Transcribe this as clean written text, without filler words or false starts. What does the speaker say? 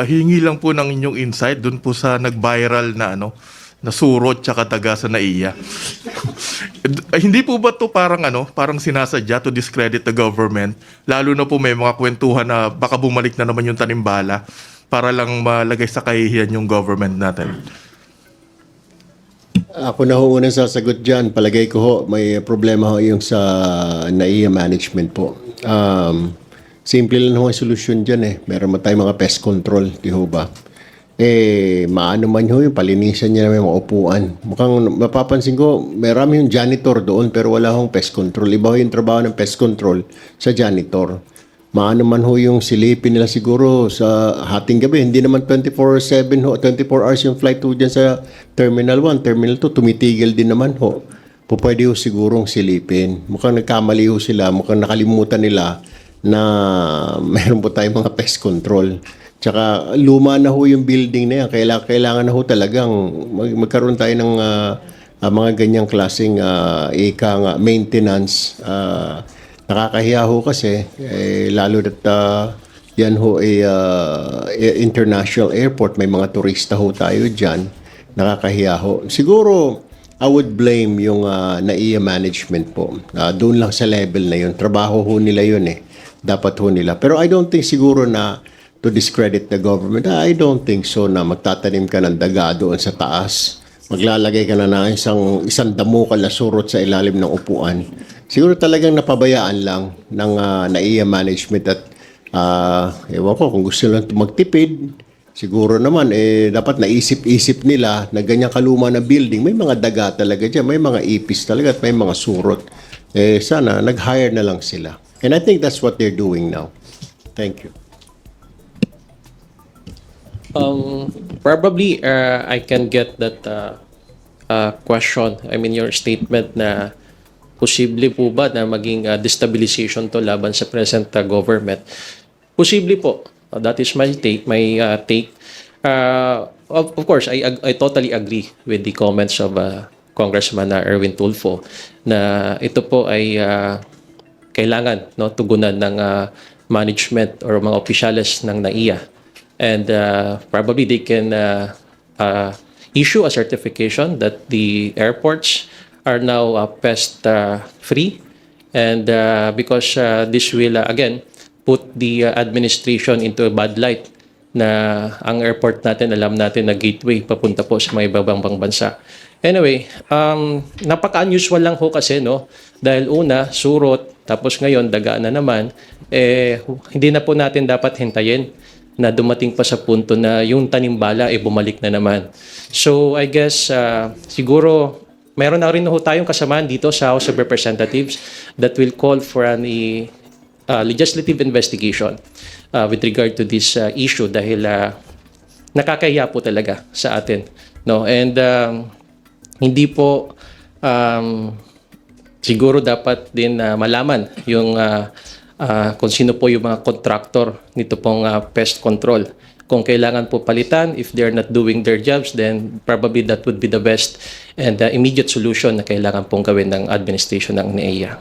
Hingi lang po ng inyong insight dun po sa nag-viral na na surot tsaka taga sa NAIA. Hindi po ba to parang sinasadya to discredit the government? Lalo na po may mga kwentuhan na baka bumalik na naman yung tanimbala para lang malagay sa kahihiyan yung government natin. Ako na ho unang sasagot dyan. Palagay ko ho, may problema ho yung sa NAIA management po. Simple lang ho ang solusyon dyan eh. Meron man tayong mga pest control, di ho ba? Maano man ho yung palinisan niya na may mga upuan. Mukhang mapapansin ko, marami yung janitor doon pero wala hong pest control. Iba ho yung trabaho ng pest control sa janitor. Maano man ho yung silipin nila siguro sa hating gabi. Hindi naman 24/7 ho, 24 hours yung flight ho dyan sa Terminal 1, Terminal 2. Tumitigil din naman ho. Pwede ho sigurong silipin. Mukhang nagkamali ho sila. Mukhang nakalimutan nila na mayroon po tayong mga pest control. Tsaka luma na ho yung building na yan. Kailangan na ho talagang magkaroon tayo ng mga ganyang klaseng maintenance. Nakakahiya ho kasi, lalo that yan ho international airport, may mga turista ho tayo dyan. Nakakahiya ho. Siguro, I would blame yung NAIA management po. Doon lang sa level na yun. Trabaho ho nila yun eh. Dapat ho nila. Pero I don't think siguro na to discredit the government. I don't think so na magtatanim ka ng daga doon sa taas. Maglalagay ka na ng isang damukal na surot sa ilalim ng upuan. Siguro talagang napabayaan lang ng NAIA management at ewan ko kung gusto lang magtipid. Siguro naman dapat naisip-isip nila na ganyang kaluma na building. May mga daga talaga dyan. May mga ipis talaga at may mga surot. Sana nag-hire na lang sila. And I think that's what they're doing now. Thank you. Probably I can get that question. I mean, your statement na posible po ba na maging destabilization to laban sa present government? Posible po. That is my take. Of course, I totally agree with the comments of Congressman Erwin Tulfo na ito po ay kailangan tugunan ng management or mga opisyales ng NAIA. And probably they can issue a certification that the airports are now pest-free. And because this will, again, put the administration into a bad light na ang airport natin, alam natin na gateway papunta po sa mga ibang bansa. Anyway, napaka-unusual lang ho kasi, dahil una, surot, tapos ngayon, daga na naman, hindi na po natin dapat hintayin na dumating pa sa punto na yung tanimbala bumalik na naman. So I guess siguro meron na rin ho tayong kasamaan dito sa House of Representatives that will call for an legislative investigation with regard to this issue dahil nakakahiya po talaga sa atin. And hindi po siguro dapat din malaman yung kung sino po yung mga contractor nito pong pest control. Kung kailangan po palitan, if they're not doing their jobs, then probably that would be the best and immediate solution na kailangan pong gawin ng administration ng NAIA.